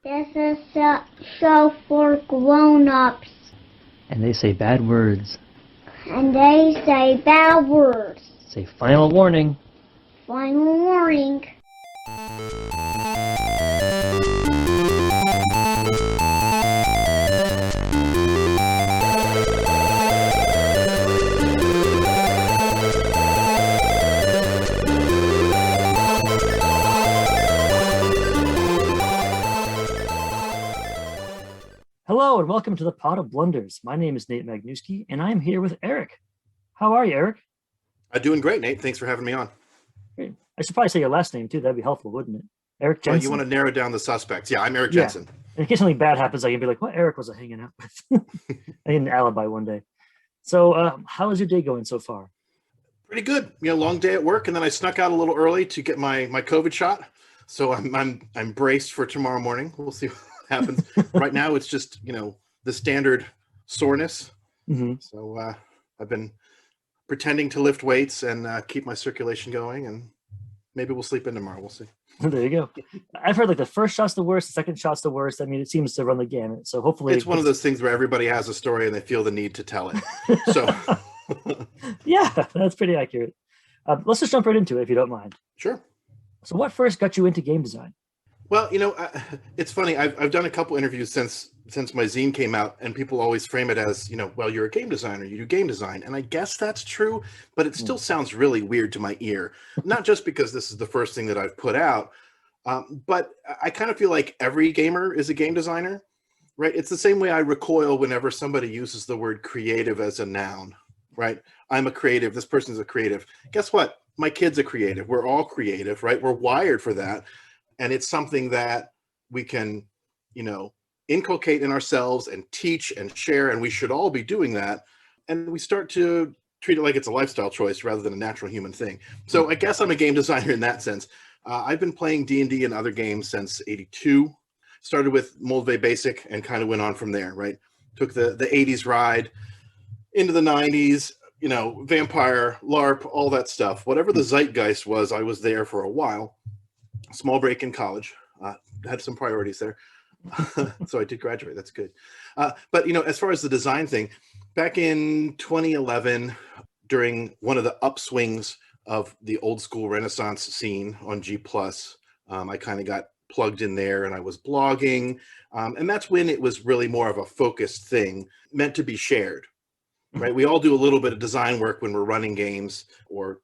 This is a show for grown-ups. And they say bad words. And they say bad words. Say final warning. Final warning. Hello and welcome to the Pot of Blunders. My name is Nate Magnuski and I'm here with Erik. How are you, Erik? I'm doing great, Nate. Thanks for having me on. Great. I should probably say your last name too. That'd be helpful, wouldn't it? Erik Jensen. You want to narrow down the suspects. Yeah, I'm Erik Jensen. And in case something bad happens, I can be like, what Erik was I hanging out with? I need an alibi one day. So how is your day going so far? Pretty good. Long day at work, and then I snuck out a little early to get my COVID shot. So I'm braced for tomorrow morning. We'll see what happens. Right now, it's just the standard soreness. Mm-hmm. So I've been pretending to lift weights and keep my circulation going, and maybe we'll sleep in tomorrow. We'll see. There you go. I've heard like the first shot's the worst, the second shot's the worst. I mean, it seems to run the gamut. So hopefully it's one of those things where everybody has a story and they feel the need to tell it. So yeah, that's pretty accurate. Let's just jump right into it if you don't mind. Sure. So what first got you into game design? Well, it's funny. I've done a couple interviews since my zine came out, and people always frame it as, well, you're a game designer, you do game design. And I guess that's true, but it still sounds really weird to my ear. Not just because this is the first thing that I've put out, but I kind of feel like every gamer is a game designer, right? It's the same way I recoil whenever somebody uses the word creative as a noun, right? I'm a creative. This person's a creative. Guess what? My kid's a creative. We're all creative, right? We're wired for that. And it's something that we can, inculcate in ourselves and teach and share, and we should all be doing that. And we start to treat it like it's a lifestyle choice rather than a natural human thing. So I guess I'm a game designer in that sense. I've been playing D&D and other games since '82. Started with Moldvay Basic and kind of went on from there, right? Took the 80s ride into the 90s, Vampire, LARP, all that stuff. Whatever the zeitgeist was, I was there for a while. Small break in college. Had some priorities there. So I did graduate. That's good. But, as far as the design thing, back in 2011, during one of the upswings of the old school Renaissance scene on G+, I kind of got plugged in there and I was blogging. And that's when it was really more of a focused thing meant to be shared, right? We all do a little bit of design work when we're running games or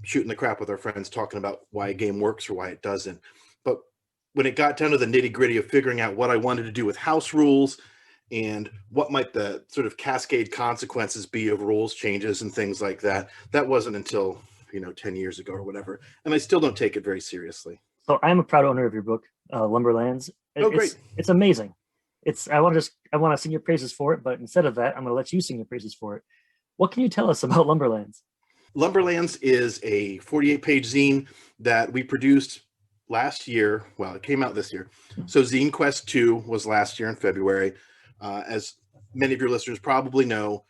shooting the crap with our friends, talking about why a game works or why it doesn't. But when it got down to the nitty gritty of figuring out what I wanted to do with house rules and what might the sort of cascade consequences be of rules changes and things like that, that wasn't until, 10 years ago or whatever. And I still don't take it very seriously. So I'm a proud owner of your book, Lumberlands. Great. It's amazing. I want to sing your praises for it, but instead of that, I'm going to let you sing your praises for it. What can you tell us about Lumberlands? Lumberlands is a 48-page zine that we produced last year. Well, it came out this year. So Zine Quest 2 was last year in February. As many of your listeners probably know,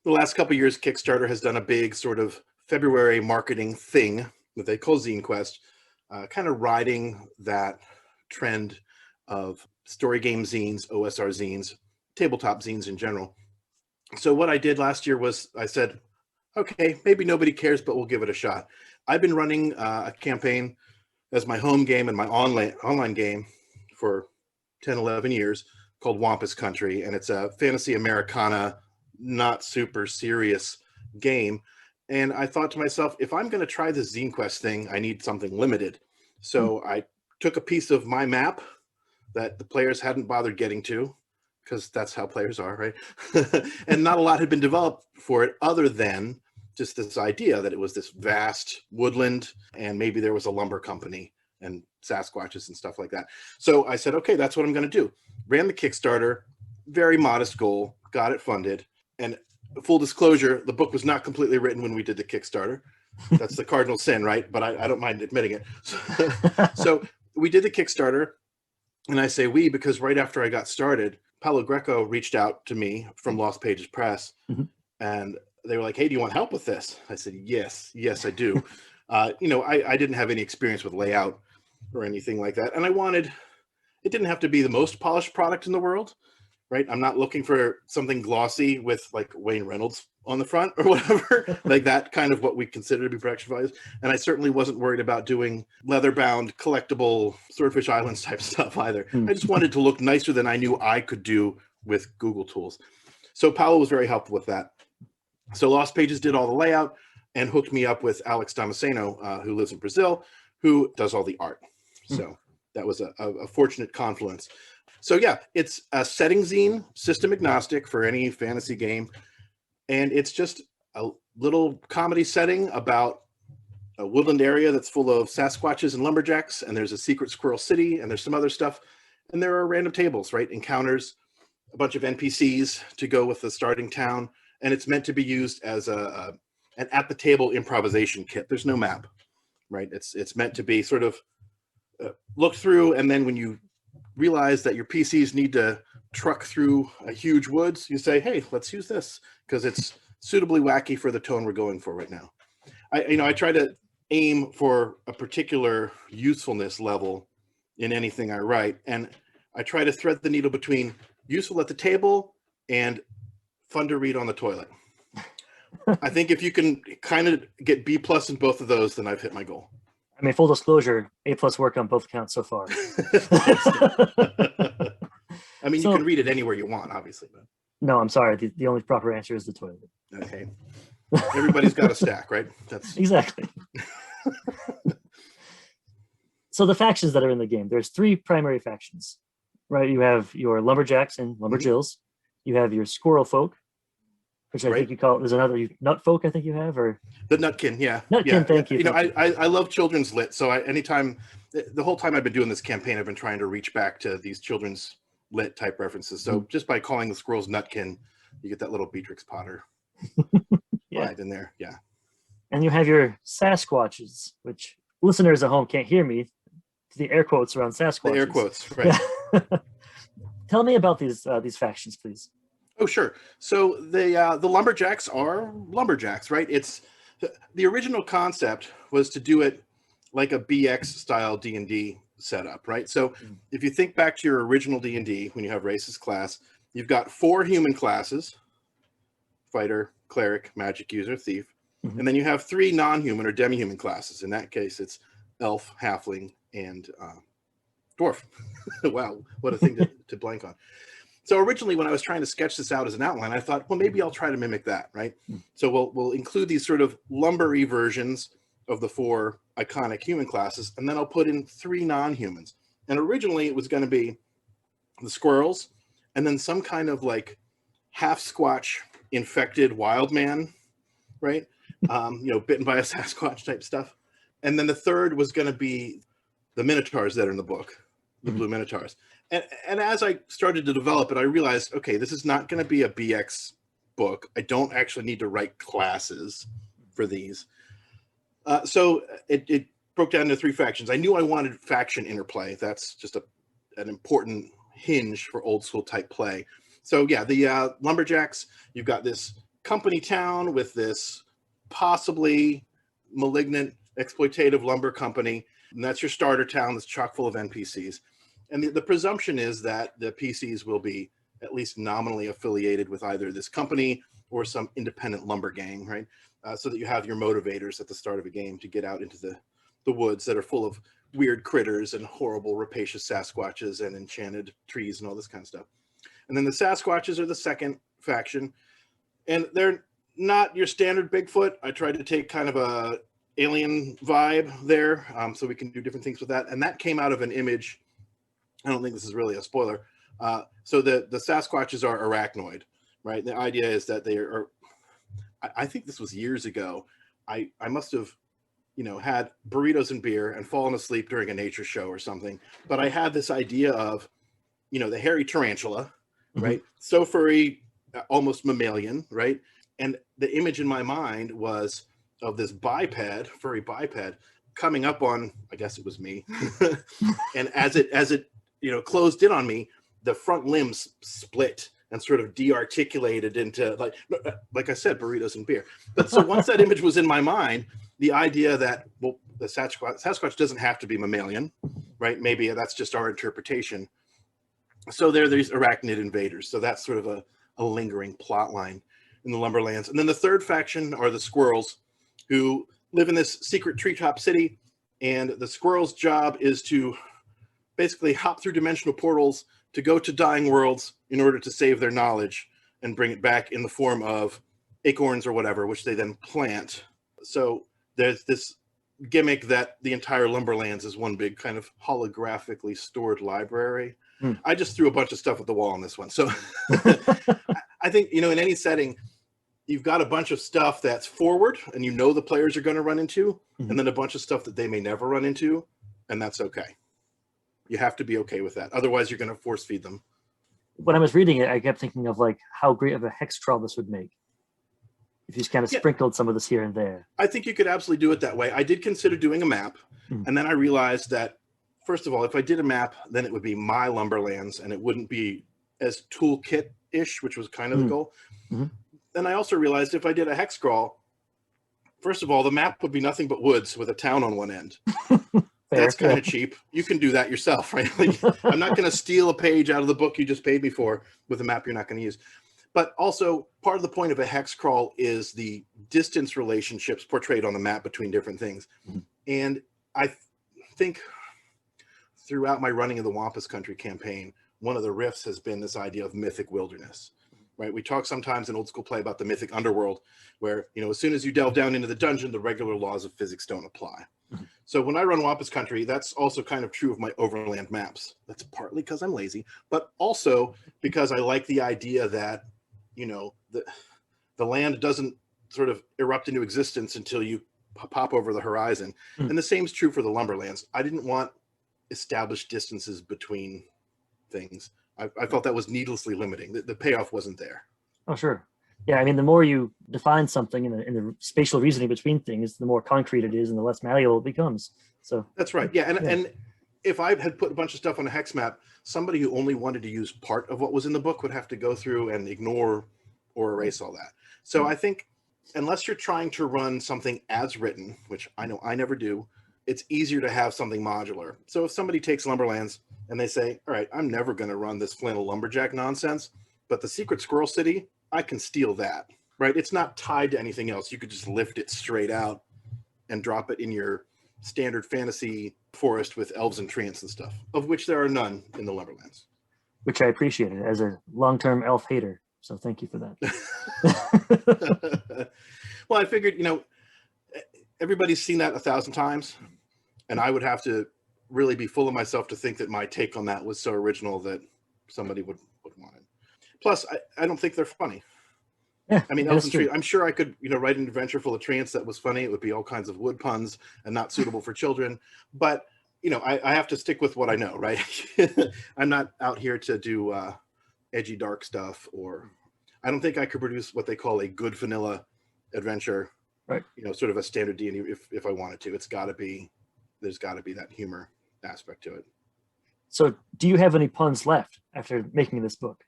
the last couple of years, Kickstarter has done a big sort of February marketing thing that they call Zine Quest, kind of riding that trend of story game zines, OSR zines, tabletop zines in general. So what I did last year was I said, okay, maybe nobody cares, but we'll give it a shot. I've been running a campaign as my home game and my online game for 10, 11 years called Wampus Country. And it's a fantasy Americana, not super serious game. And I thought to myself, if I'm going to try this Zine Quest thing, I need something limited. So I took a piece of my map that the players hadn't bothered getting to, because that's how players are, right? And not a lot had been developed for it other than just this idea that it was this vast woodland and maybe there was a lumber company and Sasquatches and stuff like that. So I said, okay, that's what I'm going to do. Ran the Kickstarter, very modest goal, got it funded. And full disclosure, the book was not completely written when we did the Kickstarter. That's the cardinal sin, right? But I don't mind admitting it. So we did the Kickstarter. And I say we because right after I got started, Paulo Greco reached out to me from Lost Pages Press, and they were like, hey, do you want help with this? I said, yes, I do. I didn't have any experience with layout or anything like that. And I wanted it didn't have to be the most polished product in the world, right? I'm not looking for something glossy with like Wayne Reynolds on the front or whatever, like that kind of what we consider to be production values. And I certainly wasn't worried about doing leather-bound, collectible Swordfish Islands type stuff either. I just wanted to look nicer than I knew I could do with Google tools. So Paolo was very helpful with that. So Lost Pages did all the layout and hooked me up with Alex Damasceno, who lives in Brazil, who does all the art. So that was a fortunate confluence. So yeah, it's a setting zine, system agnostic for any fantasy game. And it's just a little comedy setting about a woodland area that's full of Sasquatches and lumberjacks, and there's a secret squirrel city, and there's some other stuff. And there are random tables, right? Encounters, a bunch of NPCs to go with the starting town. And it's meant to be used as an at-the-table improvisation kit. There's no map, right? It's meant to be sort of looked through, and then when you realize that your PCs need to truck through a huge woods, you say, hey, let's use this because it's suitably wacky for the tone we're going for right now. I try to aim for a particular usefulness level in anything I write, and I try to thread the needle between useful at the table and fun to read on the toilet. I think if you can kind of get B+ in both of those, then I've hit my goal. I mean, full disclosure, A+ work on both counts so far. I mean, you can read it anywhere you want, obviously. But... No, I'm sorry. The only proper answer is the toilet. Okay. Everybody's got a stack, right? That's exactly. So the factions that are in the game, there's 3 primary factions, right? You have your lumberjacks and lumberjills. You have your squirrel folk, which I think you call it. There's another nut folk, I think you have, or the nutkin, yeah. Nutkin, thank you. You know, I love children's lit, so anytime, the whole time I've been doing this campaign, I've been trying to reach back to these children's lit type references. So just by calling the squirrels nutkin, you get that little Beatrix Potter vibe in there. Yeah. And you have your Sasquatches, which listeners at home can't hear me. The air quotes around Sasquatches. The air quotes, right. Yeah. Tell me about these factions, please. Oh, sure. So the lumberjacks are lumberjacks, right? It's the original concept was to do it like a BX style D&D setup, right? So if you think back to your original D&D, when you have racist class, you've got 4 human classes: fighter, cleric, magic user, thief, and then you have 3 non-human or demi-human classes. In that case, it's elf, halfling, and dwarf. Wow, what a thing to blank on. So originally, when I was trying to sketch this out as an outline, I thought, well, maybe I'll try to mimic that, right? So we'll include these sort of lumbery versions of the 4 iconic human classes, and then I'll put in 3 non-humans. And originally, it was going to be the squirrels, and then some kind of like half-squatch infected wild man, right? Bitten by a Sasquatch type stuff. And then the third was going to be the minotaurs that are in the book, the blue minotaurs. And as I started to develop it, I realized, okay, this is not going to be a BX book. I don't actually need to write classes for these. So it broke down into 3 factions. I knew I wanted faction interplay. That's just an important hinge for old school type play. So yeah, the lumberjacks, you've got this company town with this possibly malignant exploitative lumber company, and that's your starter town that's chock full of NPCs. And the presumption is that the PCs will be at least nominally affiliated with either this company or some independent lumber gang, right? So that you have your motivators at the start of a game to get out into the woods that are full of weird critters and horrible rapacious Sasquatches and enchanted trees and all this kind of stuff. And then the Sasquatches are the second faction, and they're not your standard Bigfoot. I tried to take kind of a alien vibe there, so we can do different things with that. And that came out of an image. I don't think this is really a spoiler. So the Sasquatches are arachnoid, right? The idea is that they are, I think this was years ago. I must have, had burritos and beer and fallen asleep during a nature show or something. But I had this idea of, the hairy tarantula, right? So furry, almost mammalian, right? And the image in my mind was of this furry biped coming up on, I guess it was me. And as it closed in on me, the front limbs split and sort of de-articulated into like I said, burritos and beer. But so once that image was in my mind, the idea that, well, the Sasquatch doesn't have to be mammalian, right? Maybe that's just our interpretation. So there are these arachnid invaders. So that's sort of a lingering plot line in the Lumberlands. And then the third faction are the squirrels, who live in this secret treetop city. And the squirrels' job is to basically hop through dimensional portals to go to dying worlds in order to save their knowledge and bring it back in the form of acorns or whatever, which they then plant. So there's this gimmick that the entire Lumberlands is one big kind of holographically stored library. I just threw a bunch of stuff at the wall on this one. So I think, in any setting, you've got a bunch of stuff that's forward and the players are going to run into, and then a bunch of stuff that they may never run into, and that's okay. You have to be okay with that. Otherwise, you're going to force feed them. When I was reading it, I kept thinking of how great of a hex crawl this would make if you just kind of sprinkled some of this here and there. I think you could absolutely do it that way. I did consider doing a map, and then I realized that, first of all, if I did a map, then it would be my Lumberlands, and it wouldn't be as toolkit-ish, which was kind of the goal. Then I also realized if I did a hex crawl, first of all, the map would be nothing but woods with a town on one end. That's kind of cheap. You can do that yourself, right? I'm not going to steal a page out of the book you just paid me for with a map you're not going to use. But also, part of the point of a hex crawl is the distance relationships portrayed on the map between different things. And I think throughout my running of the Wampus Country campaign, one of the riffs has been this idea of mythic wilderness, right? We talk sometimes in old school play about the mythic underworld, where, as soon as you delve down into the dungeon, the regular laws of physics don't apply. So when I run Wampus Country, that's also kind of true of my overland maps. That's partly because I'm lazy, but also because I like the idea that, the land doesn't sort of erupt into existence until you pop over the horizon. And the same is true for the Lumberlands. I didn't want established distances between things. I felt that was needlessly limiting. The payoff wasn't there. Oh, sure. Yeah, I mean, the more you define something in the spatial reasoning between things, the more concrete it is and the less malleable it becomes. So that's right. Yeah, and if I had put a bunch of stuff on a hex map, somebody who only wanted to use part of what was in the book would have to go through and ignore or erase all that. So I think unless you're trying to run something as written, which I know I never do, it's easier to have something modular. So if somebody takes Lumberlands and they say, all right, I'm never going to run this flannel lumberjack nonsense, but the secret squirrel city, I can steal that, right? It's not tied to anything else. You could just lift it straight out and drop it in your standard fantasy forest with elves and treants and stuff, of which there are none in the Lumberlands. Which I appreciated as a long-term elf hater. So thank you for that. Well, I figured, everybody's seen that 1,000 times, and I would have to really be full of myself to think that my take on that was so original that somebody would want it. Plus, I don't think they're funny. Yeah, I mean, elves and treants, I'm sure I could, write an adventure full of treants that was funny. It would be all kinds of wood puns and not suitable for children. But, I have to stick with what I know, right? I'm not out here to do edgy, dark stuff, or I don't think I could produce what they call a good vanilla adventure, right? Sort of a standard D&D if I wanted to. There's got to be that humor aspect to it. So do you have any puns left after making this book?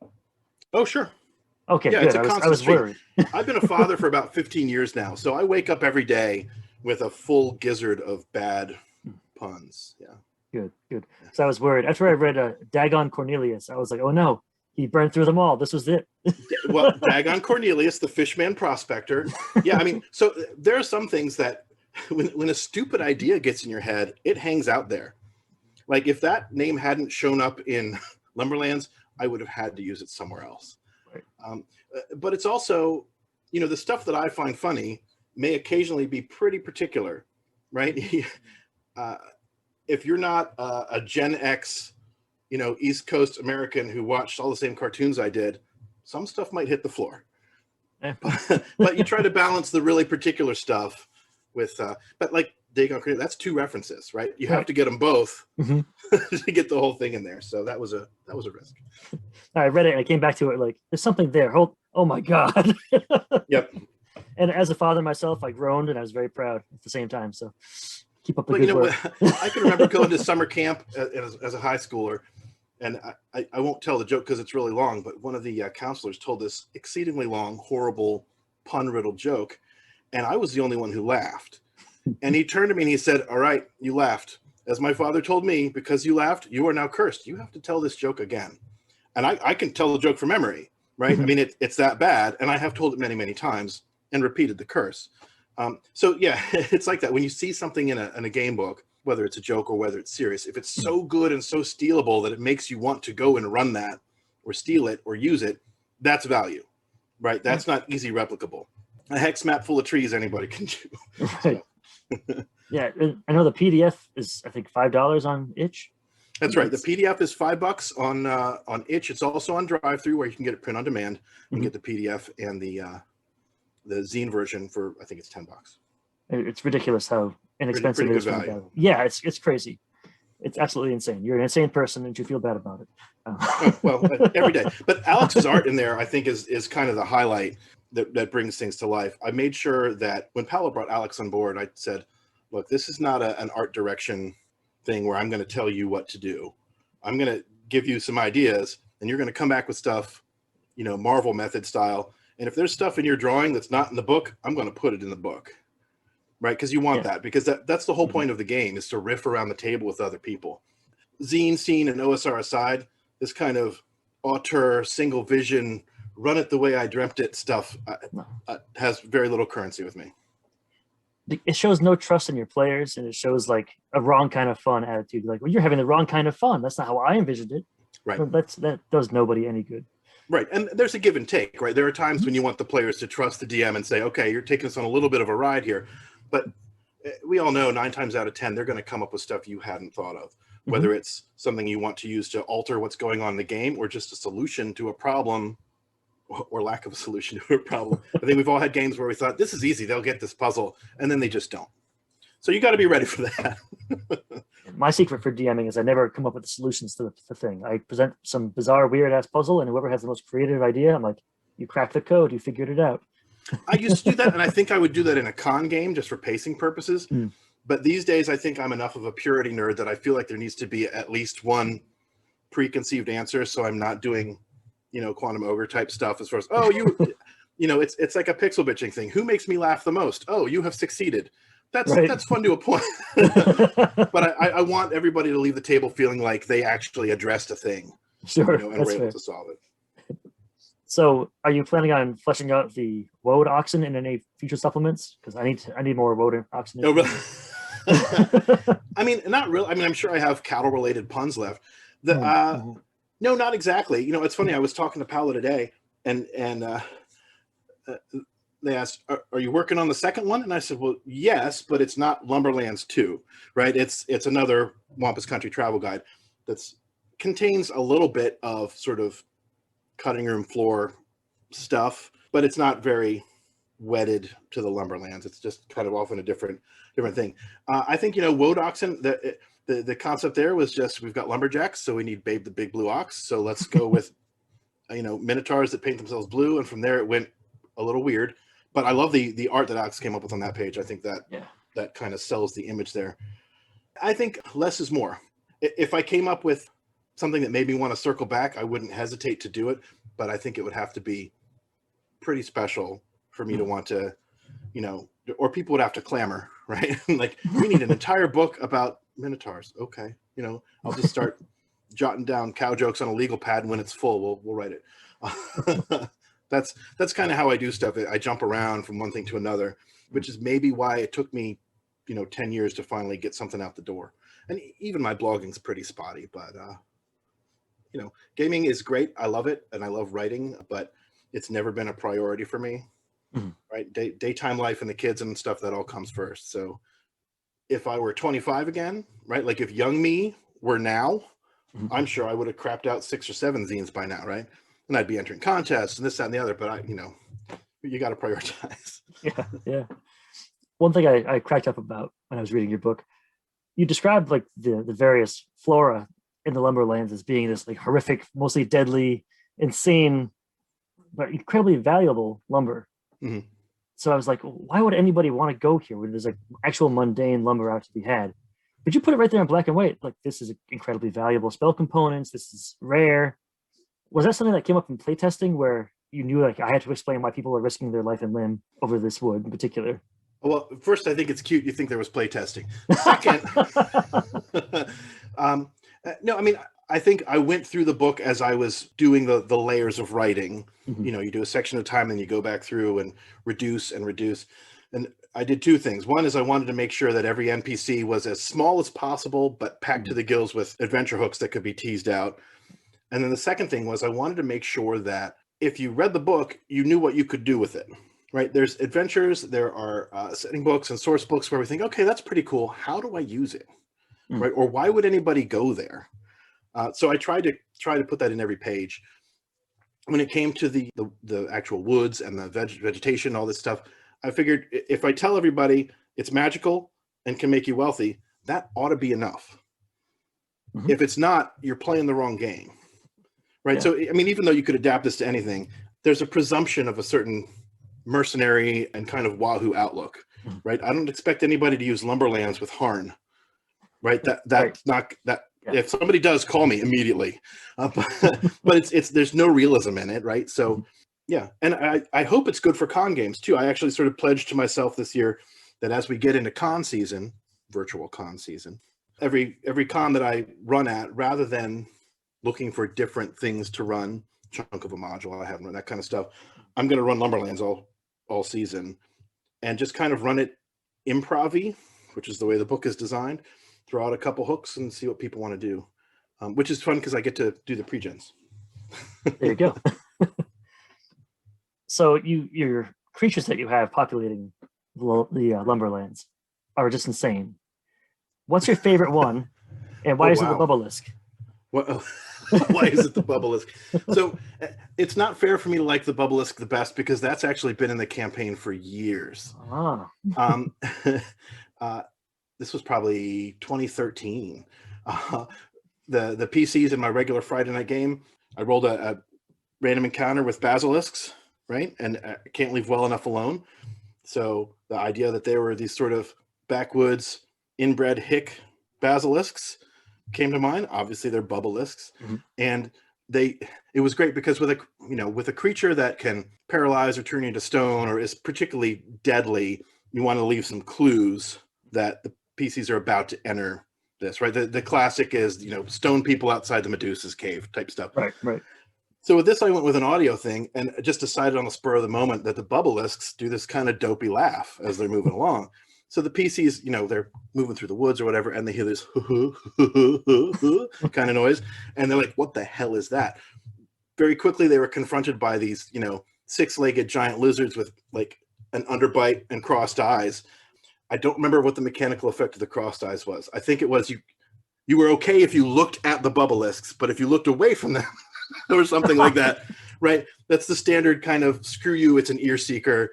Oh, sure. Okay, yeah, good. It's a I was worried. I've been a father for about 15 years now, so I wake up every day with a full gizzard of bad puns. Yeah. Good. So I was worried. After I read Dagon Cornelius, I was like, oh no, he burned through them all. This was it. Well, Dagon Cornelius, the fishman prospector. Yeah, I mean, so there are some things that when a stupid idea gets in your head, it hangs out there. Like if that name hadn't shown up in Lumberlands, I would have had to use it somewhere else. Right. But it's also, the stuff that I find funny may occasionally be pretty particular, right? If you're not a Gen X, East Coast American who watched all the same cartoons I did, some stuff might hit the floor. Yeah. But you try to balance the really particular stuff with, but like Dagon Cornelius, that's 2 references, right? You have to get them both to get the whole thing in there. So that was a risk. I read it and I came back to it like, there's something there. Oh my God. Yep. And as a father myself, I groaned and I was very proud at the same time. So keep up the good work. I can remember going to summer camp as a high schooler, and I won't tell the joke because it's really long, but one of the counselors told this exceedingly long, horrible, pun-riddled joke, and I was the only one who laughed. And he turned to me and he said, all right, you laughed. as my father told me, because you laughed, you are now cursed. You have to tell this joke again. And I can tell the joke from memory, right? I mean, it's that bad. And I have told it many, many times and repeated the curse. So yeah, it's like that. When you see something in a game book, whether it's a joke or whether it's serious, if it's so good and so stealable that it makes you want to go and run that or steal it or use it, that's value, right? That's not easy replicable. A hex map full of trees, anybody can do. Right. So. Yeah, I know the PDF is, I think, $5 on Itch. That's right. The PDF is $5 on Itch. It's also on Drive-Thru, where you can get it print on demand. You can get the PDF and the zine version for, I think it's $10. It's ridiculous how inexpensive pretty it is. good value. Yeah, it's crazy. It's absolutely insane. You're an insane person, and you feel bad about it. Well, every day. But Alex's art in there, I think, is kind of the highlight that brings things to life. I made sure that when Paolo brought Alex on board, I said, look, this is not an art direction thing where I'm going to tell you what to do. I'm going to give you some ideas, and you're going to come back with stuff, Marvel method style. And if there's stuff in your drawing that's not in the book, I'm going to put it in the book, right? Because you want that, because that's the whole point of the game, is to riff around the table with other people. Zine, scene, and OSR aside, this kind of auteur, single vision, run it the way I dreamt it stuff has very little currency with me. It shows no trust in your players, and it shows like a wrong kind of fun attitude. Like, well, you're having the wrong kind of fun. That's not how I envisioned it. Right. That does nobody any good. Right. And there's a give and take, right? There are times when you want the players to trust the DM and say, okay, you're taking us on a little bit of a ride here. But we all know 9 times out of 10, they're going to come up with stuff you hadn't thought of, whether it's something you want to use to alter what's going on in the game or just a solution to a problem or lack of a solution to a problem. I think we've all had games where we thought, this is easy, they'll get this puzzle, and then they just don't. So you got to be ready for that. My secret for DMing is I never come up with the solutions to the thing. I present some bizarre, weird-ass puzzle, and whoever has the most creative idea, I'm like, you cracked the code, you figured it out. I used to do that, and I think I would do that in a con game just for pacing purposes. But these days, I think I'm enough of a purity nerd that I feel like there needs to be at least one preconceived answer, so I'm not doing quantum ogre type stuff as far as, it's like a pixel bitching thing. Who makes me laugh the most? Oh, you have succeeded. That's fun to a point. But I want everybody to leave the table feeling like they actually addressed a thing. Sure, and were able to solve it. So are you planning on fleshing out the Woad oxen in any future supplements? Because I need more Woad oxen. No, really? I mean, not really. I mean, I'm sure I have cattle related puns left. No, not exactly. It's funny. I was talking to Paolo today, and they asked, "Are you working on the second one?" And I said, "Well, yes, but it's not Lumberlands 2, right? It's another Wampus Country travel guide that's contains a little bit of sort of cutting room floor stuff, but it's not very wedded to the Lumberlands. It's just kind of often a different thing. I think Woad oxen. The concept there was just, we've got lumberjacks, so we need Babe the Big Blue Ox. So let's go with, minotaurs that paint themselves blue. And from there it went a little weird. But I love the art that Alex came up with on that page. I think that kind of sells the image there. I think less is more. If I came up with something that made me want to circle back, I wouldn't hesitate to do it. But I think it would have to be pretty special for me to want to, or people would have to clamor, right? Like, we need an entire book about minotaurs. Okay, I'll just start jotting down cow jokes on a legal pad, and when it's full, we'll write it. That's kind of how I do stuff. I jump around from one thing to another, which is maybe why it took me 10 years to finally get something out the door. And even my blogging's pretty spotty, but gaming is great. I love it, and I love writing, but it's never been a priority for me. Right? Daytime life and the kids and stuff, that all comes first. So if I were 25 again, right? Like if young me were now, I'm sure I would have crapped out 6 or 7 zines by now, right? And I'd be entering contests and this, that, and the other, but you got to prioritize. Yeah. One thing I cracked up about when I was reading your book, you described like the various flora in the Lumberlands as being this like horrific, mostly deadly, insane, but incredibly valuable lumber. So I was like, why would anybody want to go here when there's like actual mundane lumber out to be had? But you put it right there in black and white. Like, this is incredibly valuable spell components. This is rare. Was that something that came up in playtesting where you knew like I had to explain why people are risking their life and limb over this wood in particular? Well, first, I think it's cute you think there was playtesting. Second, No, I mean, I think I went through the book as I was doing the layers of writing. Mhm. You know, you do a section at a time, and you go back through and reduce and reduce. And I did two things. One is I wanted to make sure that every NPC was as small as possible, but packed to the gills with adventure hooks that could be teased out. And then the second thing was I wanted to make sure that if you read the book, you knew what you could do with it, right? There's adventures, there are setting books and source books where we think, okay, that's pretty cool. How do I use it, right? Or why would anybody go there? So I tried to put that in every page. When it came to the actual woods and the vegetation, all this stuff, I figured if I tell everybody it's magical and can make you wealthy, that ought to be enough. If it's not, you're playing the wrong game. Right. Yeah. So, I mean, even though you could adapt this to anything, there's a presumption of a certain mercenary and kind of wahoo outlook, right? I don't expect anybody to use Lumberlands with Harn, right? That's right. Not that. Yeah. If somebody does, call me immediately. But it's there's no realism in it, right? So, yeah, and I hope it's good for con games too. I actually sort of pledged to myself this year that as we get into con season, virtual con season, every con that I run at, rather than looking for different things to run, chunk of a module I haven't run, that kind of stuff, I'm going to run Lumberlands all season and just kind of run it improv-y, which is the way the book is designed, throw out a couple hooks and see what people want to do, which is fun because I get to do the pre-gens. There you go. So your creatures that you have populating the Lumberlands are just insane. What's your favorite one, and why is it the Bubblisk? Why is it the Bubblisk? So it's not fair for me to like the Bubblisk the best because that's actually been in the campaign for years. This was probably 2013. The PCs in my regular Friday night game, I rolled a random encounter with basilisks, right? And I can't leave well enough alone. So the idea that they were these sort of backwoods inbred hick basilisks came to mind. Obviously they're Bubblisks, and it was great because with a creature that can paralyze or turn you into stone or is particularly deadly, you want to leave some clues that the PCs are about to enter this, right? The classic is, stone people outside the Medusa's cave type stuff. Right. So with this, I went with an audio thing and just decided on the spur of the moment that the Bubblisks do this kind of dopey laugh as they're moving along. So the PCs, they're moving through the woods or whatever, and they hear this kind of noise, and they're like, what the hell is that? Very quickly, they were confronted by these, six-legged giant lizards with like an underbite and crossed eyes. I don't remember what the mechanical effect of the crossed eyes was. I think it was you were okay if you looked at the Bubblisks, but if you looked away from them or something like that, right? That's the standard kind of screw you, it's an ear seeker,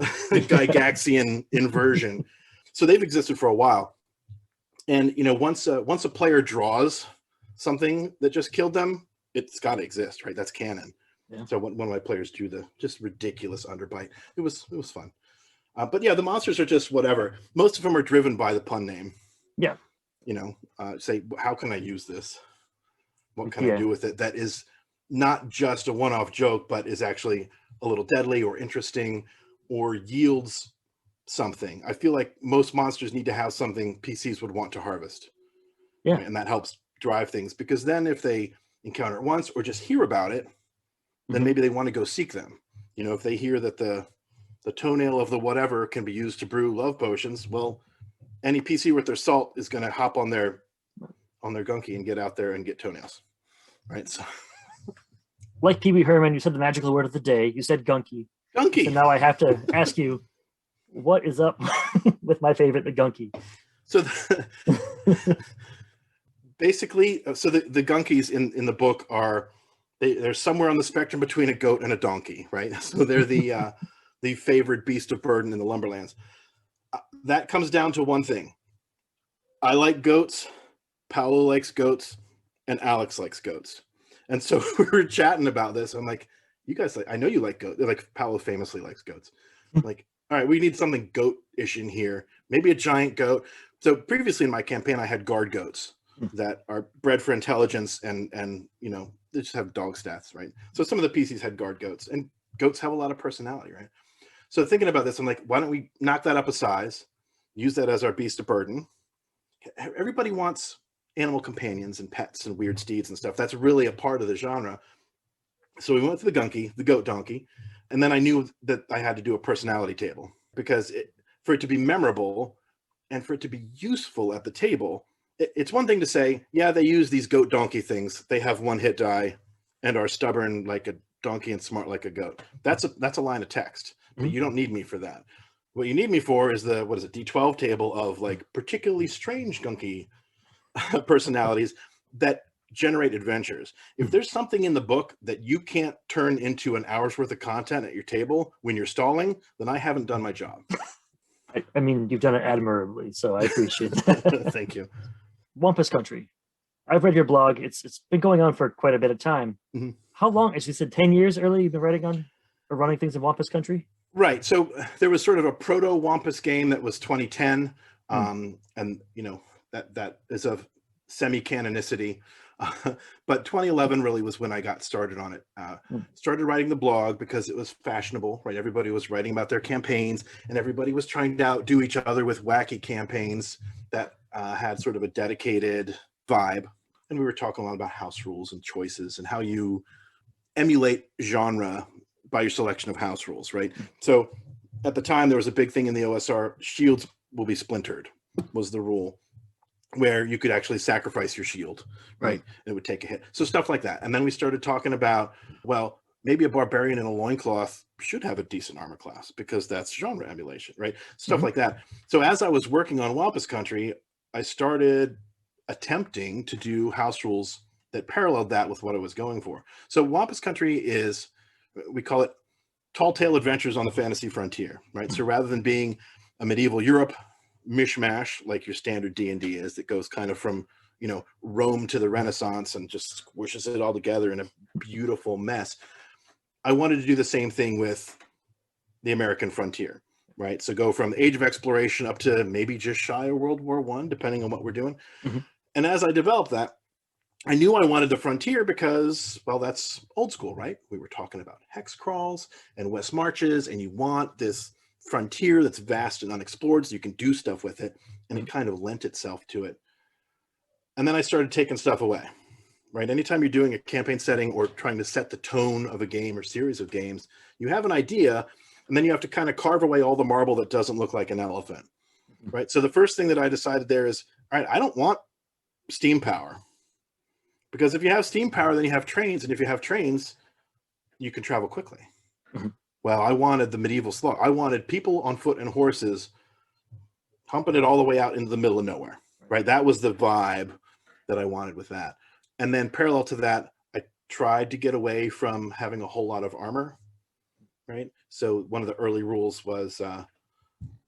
Gygaxian inversion. So they've existed for a while. And, once a player draws something that just killed them, it's got to exist, right? That's canon. Yeah. So one of my players drew the just ridiculous underbite. It was fun. But yeah, the monsters are just whatever. Most of them are driven by the pun name. Yeah. Say, how can I use this? What can I do with it that is not just a one-off joke, but is actually a little deadly or interesting or yields something. I feel like most monsters need to have something PCs would want to harvest. Yeah. Right? And that helps drive things, because then if they encounter it once or just hear about it, then maybe they want to go seek them. If they hear that the toenail of the whatever can be used to brew love potions, well, any PC with their salt is going to hop on their gunky and get out there and get toenails. Right. So like Pee Wee Herman, you said the magical word of the day. You said gunky. Gunky. So now I have to ask you, what is up with my favorite, the gunky? So basically, the gunkies in the book are, they're somewhere on the spectrum between a goat and a donkey, right? So they're the favored beast of burden in the Lumberlands. That comes down to one thing. I like goats, Paolo likes goats, and Alex likes goats. And so we were chatting about this. I'm like, you guys, I know you like goats. Like, Paolo famously likes goats. I'm like, all right, we need something goat-ish in here. Maybe a giant goat. So previously in my campaign, I had guard goats that are bred for intelligence and they just have dog stats, right? So some of the PCs had guard goats, and goats have a lot of personality, right? So thinking about this, I'm like, why don't we knock that up a size, use that as our beast of burden? Everybody wants animal companions and pets and weird steeds and stuff. That's really a part of the genre. So we went to the goat donkey, and then I knew that I had to do a personality table because for it to be memorable and for it to be useful at the table, it's one thing to say, yeah, they use these goat donkey things. They have one hit die and are stubborn like a donkey and smart like a goat. That's a line of text, but you don't need me for that. What you need me for is the, D12 table of like particularly strange gunky personalities that generate adventures. If there's something in the book that you can't turn into an hour's worth of content at your table when you're stalling, then I haven't done my job. I mean, you've done it admirably, so I appreciate that. Thank you. Wampus Country. I've read your blog. It's been going on for quite a bit of time. Mm-hmm. How long, as you said, 10 years early you've been writing on or running things in Wampus Country? Right. So there was sort of a proto Wampus game that was 2010. And that is of semi-canonicity. But 2011 really was when I got started on it. Started writing the blog because it was fashionable, right? Everybody was writing about their campaigns and everybody was trying to outdo each other with wacky campaigns that had sort of a dedicated vibe. And we were talking a lot about house rules and choices and how you emulate genre by your selection of house rules, right? So at the time, there was a big thing in the OSR, shields will be splintered, was the rule, where you could actually sacrifice your shield, right? And it would take a hit. So stuff like that. And then we started talking about, well, maybe a barbarian in a loincloth should have a decent armor class because that's genre emulation, right? Stuff like that. So as I was working on Wampus Country, I started attempting to do house rules that paralleled that with what I was going for. So Wampus Country is, we call it tall tale adventures on the fantasy frontier, right? So rather than being a medieval Europe mishmash like your standard D&D is, that goes kind of from, Rome to the Renaissance and just squishes it all together in a beautiful mess, I wanted to do the same thing with the American frontier, right? So go from the Age of Exploration up to maybe just shy of World War I, depending on what we're doing. And as I developed that, I knew I wanted the frontier because, well, that's old school, right? We were talking about hex crawls and west marches, and you want this frontier that's vast and unexplored so you can do stuff with it, and it kind of lent itself to it. And then I started taking stuff away, right? Anytime you're doing a campaign setting or trying to set the tone of a game or series of games, you have an idea, and then you have to kind of carve away all the marble that doesn't look like an elephant, right? So the first thing that I decided there is, all right, I don't want steam power. Because if you have steam power, then you have trains. And if you have trains, you can travel quickly. Well, I wanted the medieval slog. I wanted people on foot and horses humping it all the way out into the middle of nowhere, right? That was the vibe that I wanted with that. And then parallel to that, I tried to get away from having a whole lot of armor, right? So one of the early rules was,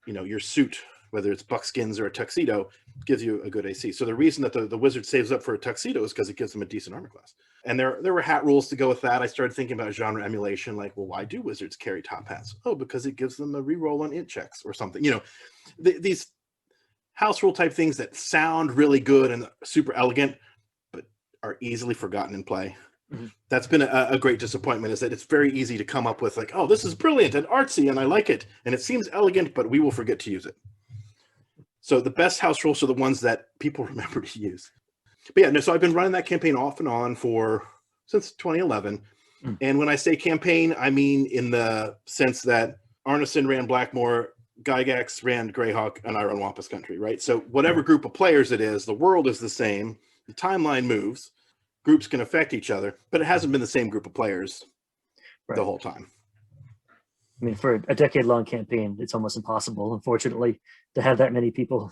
your suit, whether it's buckskins or a tuxedo, gives you a good AC. So the reason that the wizard saves up for a tuxedo is because it gives them a decent armor class. And there were hat rules to go with that. I started thinking about genre emulation, like, well, why do wizards carry top hats? Oh, because it gives them a reroll on int checks or something. These house rule type things that sound really good and super elegant, but are easily forgotten in play. That's been a great disappointment, is that it's very easy to come up with like, oh, this is brilliant and artsy and I like it. And it seems elegant, but we will forget to use it. So the best house rules are the ones that people remember to use. But yeah, no, so I've been running that campaign off and on since 2011. And when I say campaign, I mean in the sense that Arneson ran Blackmoor, Gygax ran Greyhawk, and I run Wampus Country, right? So whatever group of players it is, the world is the same. The timeline moves. Groups can affect each other, but it hasn't been the same group of players the whole time. I mean, for a decade-long campaign, it's almost impossible, unfortunately, to have that many people,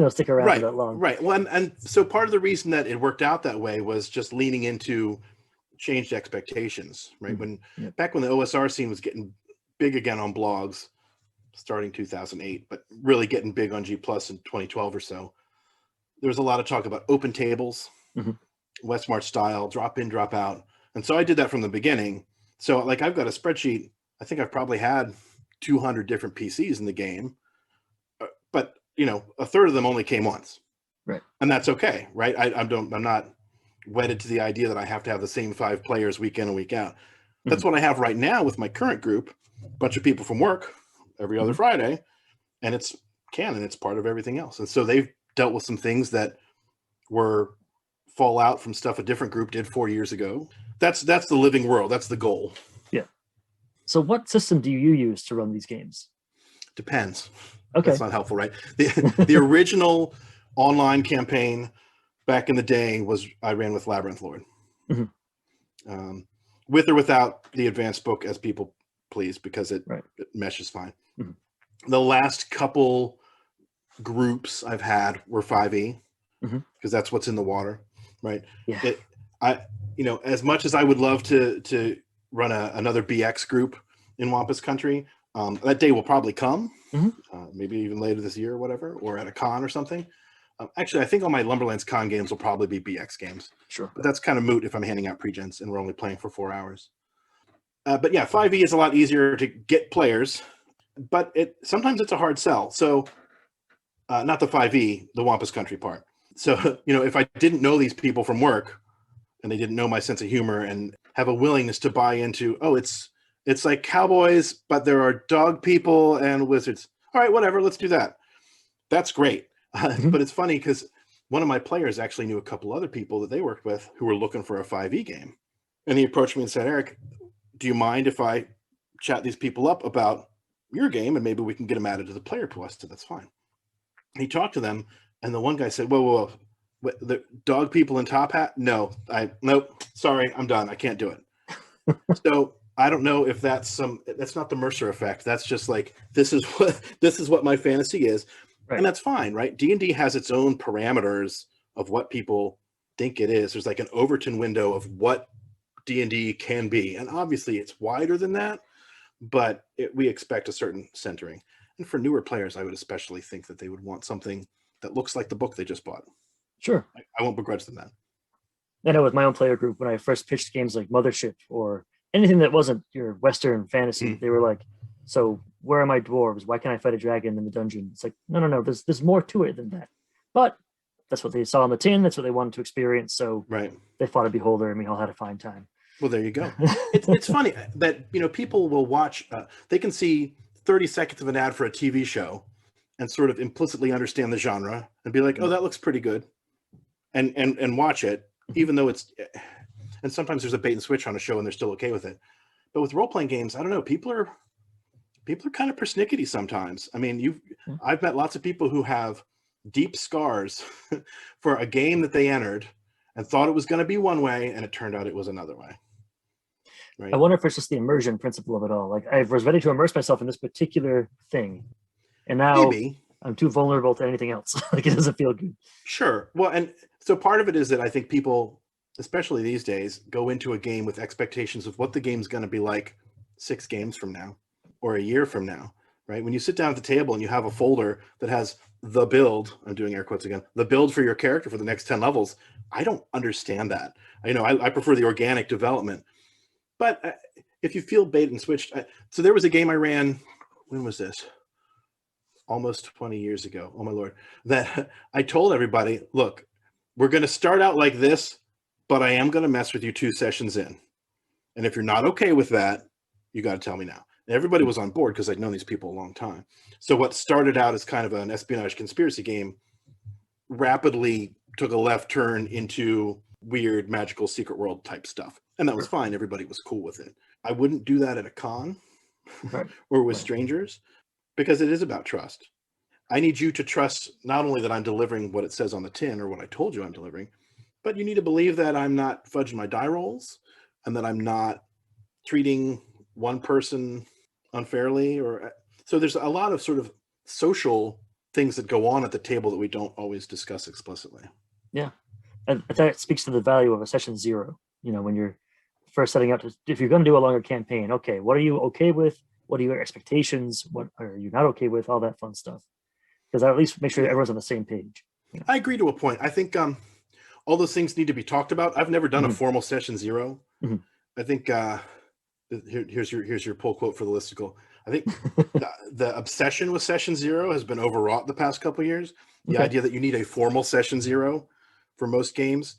stick around for that long. Right. Well, and so part of the reason that it worked out that way was just leaning into changed expectations, right? Back when the OSR scene was getting big again on blogs, starting 2008, but really getting big on G Plus in 2012 or so, there was a lot of talk about open tables, West March style, drop in, drop out. And so I did that from the beginning. So like I've got a spreadsheet. I think I've probably had 200 different PCs in the game, but a third of them only came once, right? And that's okay, right? I'm not wedded to the idea that I have to have the same 5 players week in and week out. That's what I have right now with my current group, a bunch of people from work every other Friday, and it's canon. It's part of everything else, and so they've dealt with some things that were fallout from stuff a different group did 4 years ago. That's the living world. That's the goal. Yeah. So what system do you use to run these games? Depends. Okay. That's not helpful, right? The original online campaign back in the day I ran with Labyrinth Lord. Mm-hmm. With or without the advanced book, as people please, because it meshes fine. Mm-hmm. The last couple groups I've had were 5e, because that's what's in the water, right? Yeah. As much as I would love to run another BX group in Wampus Country, that day will probably come, maybe even later this year or whatever, or at a con or something. Actually, I think all my Lumberlands con games will probably be BX games. Sure. But that's kind of moot if I'm handing out pre-gens and we're only playing for 4 hours. But yeah, 5e is a lot easier to get players, but sometimes it's a hard sell. So not the 5e, the Wampus Country part. So, if I didn't know these people from work and they didn't know my sense of humor and have a willingness to buy into, it's like cowboys, but there are dog people and wizards. All right, whatever, let's do that. That's great. But it's funny because one of my players actually knew a couple other people that they worked with who were looking for a 5e game. And he approached me and said, Erik, do you mind if I chat these people up about your game and maybe we can get them added to the player pool? I said, that's fine. He talked to them, and the one guy said, whoa, the dog people in top hat? Nope, sorry, I'm done. I can't do it. So I don't know if that's not the Mercer effect. That's just like, this is what my fantasy is. Right. And that's fine, right? D&D has its own parameters of what people think it is. There's like an Overton window of what D&D can be. And obviously it's wider than that, but we expect a certain centering. And for newer players, I would especially think that they would want something that looks like the book they just bought. Sure. I won't begrudge them that. I know with my own player group, when I first pitched games like Mothership or anything that wasn't your Western fantasy, they were like, so where are my dwarves? Why can't I fight a dragon in the dungeon? It's like, no. There's more to it than that. But that's what they saw on the tin. That's what they wanted to experience. So they fought a beholder and we all had a fine time. Well, there you go. It's funny that, people will watch, they can see 30 seconds of an ad for a TV show and sort of implicitly understand the genre and be like, oh, that looks pretty good. And watch it, even though and sometimes there's a bait and switch on a show and they're still okay with it. But with role-playing games, I don't know, people are kind of persnickety sometimes. I mean, I've met lots of people who have deep scars for a game that they entered and thought it was going to be one way, and it turned out it was another way. Right? I wonder if it's just the immersion principle of it all. Like I was ready to immerse myself in this particular thing, and now I'm too vulnerable to anything else. Like it doesn't feel good. Sure. Well, and so part of it is that I think people, especially these days, go into a game with expectations of what the game's going to be like 6 games from now or a year from now, right? When you sit down at the table and you have a folder that has the build, I'm doing air quotes again, the build for your character for the next 10 levels, I don't understand that. I prefer the organic development. But if you feel bait and switched, so there was a game I ran, when was this? Almost 20 years ago, oh my Lord, that I told everybody, look, we're going to start out like this, but I am going to mess with you 2 sessions in. And if you're not okay with that, you got to tell me now. And everybody was on board because I'd known these people a long time. So what started out as kind of an espionage conspiracy game rapidly took a left turn into weird magical secret world type stuff. And that was fine. Everybody was cool with it. I wouldn't do that at a con or with strangers because it is about trust. I need you to trust not only that I'm delivering what it says on the tin or what I told you I'm delivering, but you need to believe that I'm not fudging my die rolls and that I'm not treating one person unfairly. So there's a lot of sort of social things that go on at the table that we don't always discuss explicitly. Yeah. And that speaks to the value of a session 0. When you're first setting up, if you're going to do a longer campaign, okay, what are you okay with? What are your expectations? What are you not okay with? All that fun stuff. Because I at least make sure everyone's on the same page. I agree to a point. I think all those things need to be talked about. I've never done a formal session 0. I think here's your pull quote for the listicle. I think the obsession with session 0 has been overwrought the past couple of years. The idea that you need a formal session 0 for most games.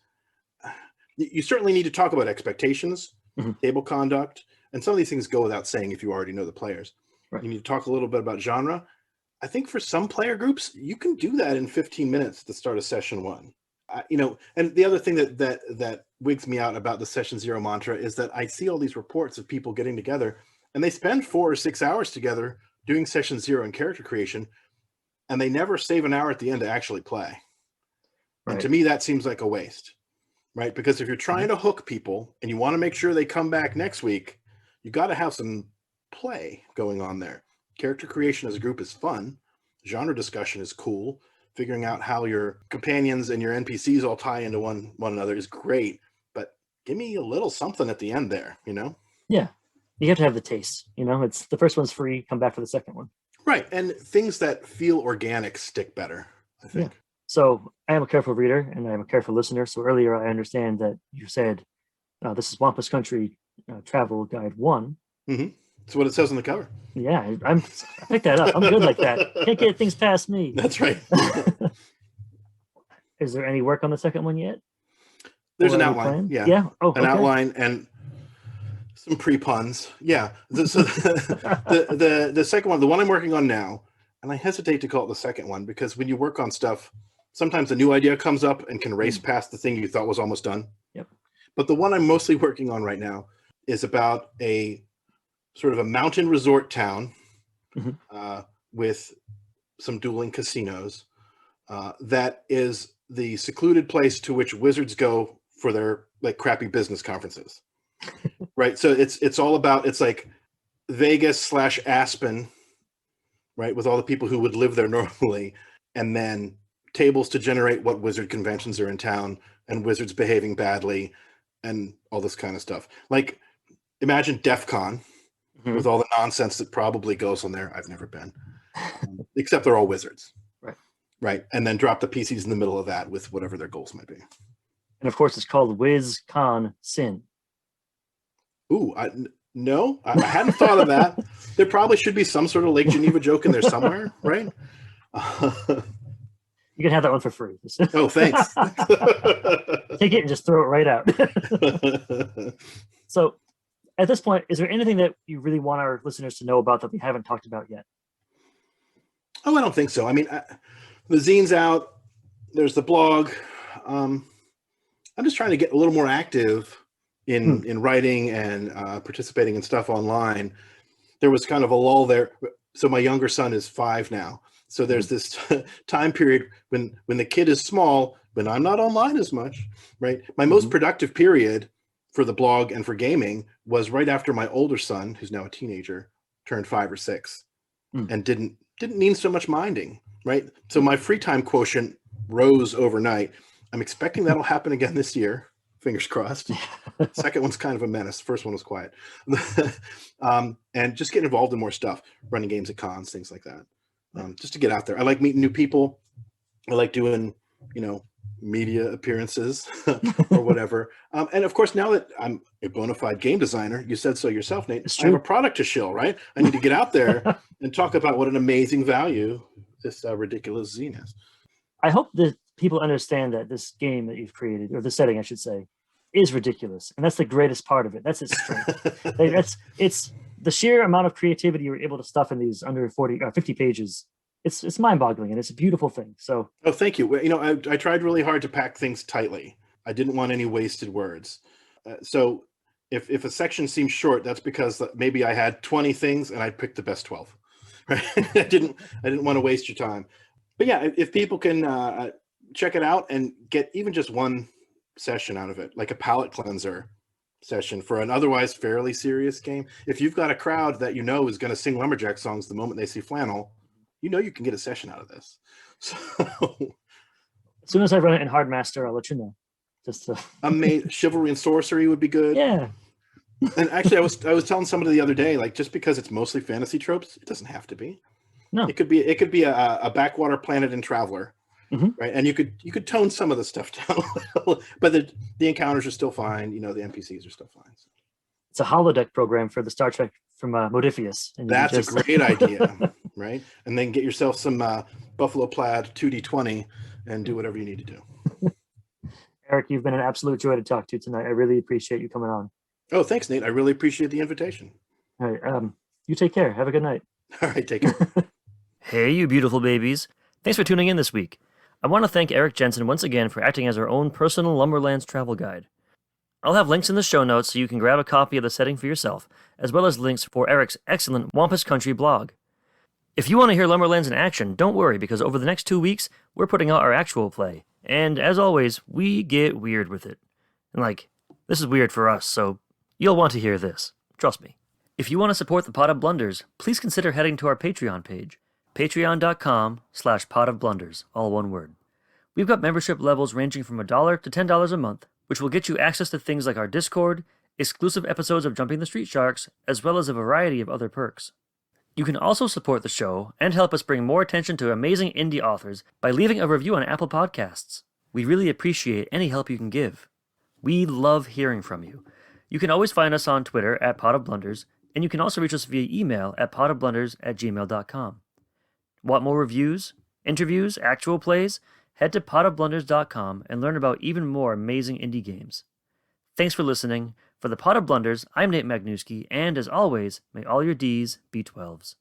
You certainly need to talk about expectations, table conduct, and some of these things go without saying if you already know the players. Right. You need to talk a little bit about genre. I think for some player groups, you can do that in 15 minutes to start a session 1. And the other thing that wigs me out about the session zero mantra is that I see all these reports of people getting together and they spend 4 or 6 hours together doing session zero and character creation, and they never save an hour at the end to actually play. Right. And to me, that seems like a waste, right? Because if you're trying to hook people and you want to make sure they come back next week, you got to have some play going on there. Character creation as a group is fun. Genre discussion is cool. Figuring out how your companions and your NPCs all tie into one another is great. But give me a little something at the end there, Yeah. You have to have the taste, it's the first one's free, come back for the second one. Right. And things that feel organic stick better, I think. Yeah. So I am a careful reader and I am a careful listener. So earlier I understand that you said this is Wampus Country Travel Guide 1. Mm-hmm. That's what it says on the cover. Yeah, I picked that up. I'm good like that. Can't get things past me. That's right. Is there any work on the second one yet? There's an outline. Yeah. Yeah. Oh, an outline and some pre-puns. Yeah. So the second one, the one I'm working on now, and I hesitate to call it the second one because when you work on stuff, sometimes a new idea comes up and can race past the thing you thought was almost done. Yep. But the one I'm mostly working on right now is about a sort of a mountain resort town with some dueling casinos that is the secluded place to which wizards go for their like crappy business conferences. Right. So it's all about, it's like Vegas / Aspen, right, with all the people who would live there normally, and then tables to generate what wizard conventions are in town and wizards behaving badly and all this kind of stuff. Like imagine DEF CON with all the nonsense that probably goes on there. I've never been, except they're all wizards. Right. And then drop the PCs in the middle of that with whatever their goals might be. And of course, it's called Wiz Con Sin. Ooh, I hadn't thought of that. There probably should be some sort of Lake Geneva joke in there somewhere, right? You can have that one for free. Oh, thanks. Take it and just throw it right out. So at this point, is there anything that you really want our listeners to know about that we haven't talked about yet? Oh, I don't think so. I mean, the zine's out. There's the blog. I'm just trying to get a little more active in writing and participating in stuff online. There was kind of a lull there. So my younger son is 5 now. So there's this time period when the kid is small, when I'm not online as much, right? My most productive period for the blog and for gaming was right after my older son, who's now a teenager, turned 5 or 6 and didn't need so much minding, right? So my free time quotient rose overnight. I'm expecting that'll happen again this year. Fingers crossed. Second one's kind of a menace. First one was quiet. And just getting involved in more stuff, running games at cons, things like that. Just to get out there. I like meeting new people. I like doing, media appearances or whatever. And of course, now that I'm a bona fide game designer, you said so yourself, Nate, I have a product to shill, right? I need to get out there and talk about what an amazing value this ridiculous zine is. I hope that people understand that this game that you've created, or the setting, I should say, is ridiculous. And that's the greatest part of it. That's its strength. It's the sheer amount of creativity you're able to stuff in these under 40 or 50 pages. It's mind-boggling, and it's a beautiful thing. So, oh, thank you. I tried really hard to pack things tightly. I didn't want any wasted words. So if a section seems short, that's because maybe I had 20 things and I picked the best 12. Right? I didn't want to waste your time. But yeah, if people can check it out and get even just one session out of it, like a palate cleanser session for an otherwise fairly serious game. If you've got a crowd that is going to sing Lumberjack songs the moment they see flannel, you can get a session out of this. So as soon as I run it in Hardmaster, I'll let you know. Just Chivalry and Sorcery would be good. Yeah. And actually, I was telling somebody the other day, like, just because it's mostly fantasy tropes, it doesn't have to be. No, it could be a backwater planet and traveler, right? And you could tone some of the stuff down, but the encounters are still fine. The NPCs are still fine. So. It's a holodeck program for the Star Trek from Modifius. And that's a great idea, right? And then get yourself some Buffalo Plaid 2D20 and do whatever you need to do. Erik, you've been an absolute joy to talk to tonight. I really appreciate you coming on. Oh, thanks, Nate. I really appreciate the invitation. All right. You take care. Have a good night. All right. Take care. Hey, you beautiful babies. Thanks for tuning in this week. I want to thank Erik Jensen once again for acting as our own personal Lumberlands travel guide. I'll have links in the show notes so you can grab a copy of the setting for yourself, as well as links for Erik's excellent Wampus Country blog. If you want to hear Lumberlands in action, don't worry, because over the next 2 weeks, we're putting out our actual play. And as always, we get weird with it. And this is weird for us, so you'll want to hear this. Trust me. If you want to support the Pot of Blunders, please consider heading to our Patreon page. Patreon.com/potofblunders, all one word. We've got membership levels ranging from $1 to $10 a month, which will get you access to things like our Discord, exclusive episodes of Jumping the Street Sharks, as well as a variety of other perks. You can also support the show and help us bring more attention to amazing indie authors by leaving a review on Apple Podcasts. We really appreciate any help you can give. We love hearing from you. You can always find us on Twitter at Pot of Blunders, and you can also reach us via email at potofblunders@gmail.com. Want more reviews, interviews, actual plays? Head to potofblunders.com and learn about even more amazing indie games. Thanks for listening. For the Pot of Blunders, I'm Nate Magnuski, and as always, may all your Ds be 12s.